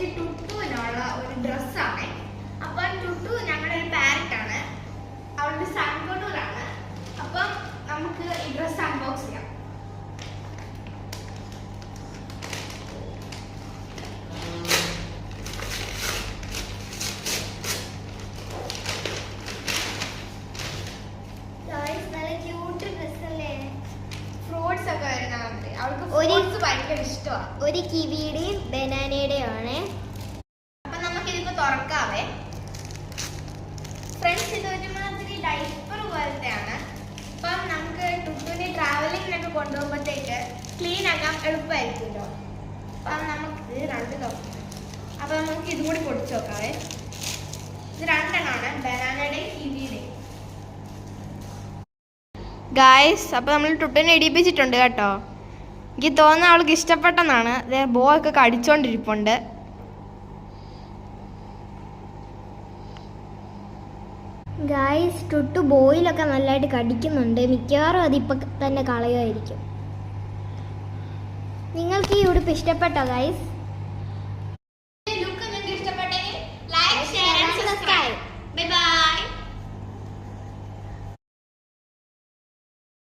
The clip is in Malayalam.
ജസ്റ്റ് ടുട്ടുവിനുള്ള ഒരു ഡ്രസ്സാണ്. അപ്പം ടുട്ടു ഞങ്ങളുടെ ഒരു പാരറ്റാണ്, അവളുടെ സൺകൊണ്ടൂരാണ്. അപ്പം നമുക്ക് ഈ ഡ്രസ്സ് അൺബോക്സ് ചെയ്യാം. ഒരു കിവിയുടെയും ബനാനയുടെയും ആണ്. അപ്പൊ നമുക്കിതിപ്പോ തുറക്കാവേ. ഫ്രണ്ട്സ്, ഇത് ഒരുമാതിരി ഡൈപ്പർ പോലത്തെയാണ്. അപ്പം നമുക്ക് ടുട്ടുവിനെ ട്രാവലിങ്ങിനൊക്കെ കൊണ്ടുപോകുമ്പോഴത്തേക്ക് ക്ലീൻ ആക്കാൻ എളുപ്പമായിരിക്കുമല്ലോ. അപ്പം നമുക്ക് രണ്ട് തുറക്കാം. അപ്പൊ നമുക്ക് ഇതും കൂടി പൊടിച്ചു നോക്കാവേ. ഇത് രണ്ടെണ്ണമാണ്, ബനാനയുടെയും കിവിയുടെയും. ഗായ്സ്, അപ്പൊ നമ്മൾ ടുട്ടുവിനെ ഇടിപ്പിച്ചിട്ടുണ്ട് കേട്ടോ. എനിക്ക് തോന്നുന്ന അവൾക്ക് ഇഷ്ടപ്പെട്ടെന്നാണ്. ബോ ഒക്കെ കടിച്ചോണ്ടിരിപ്പുണ്ട്. ഗായ്സ്, ടുട്ടു ബോയിലൊക്കെ നല്ലതായിട്ട് കടിക്കുന്നുണ്ട്. മിക്കവാറും അതിപ്പോൾ തന്നെ കളയുമായിരിക്കും. നിങ്ങൾക്ക് ഈ ഉടുപ്പ് ഇഷ്ടപ്പെട്ടോ ഗായ്സ്?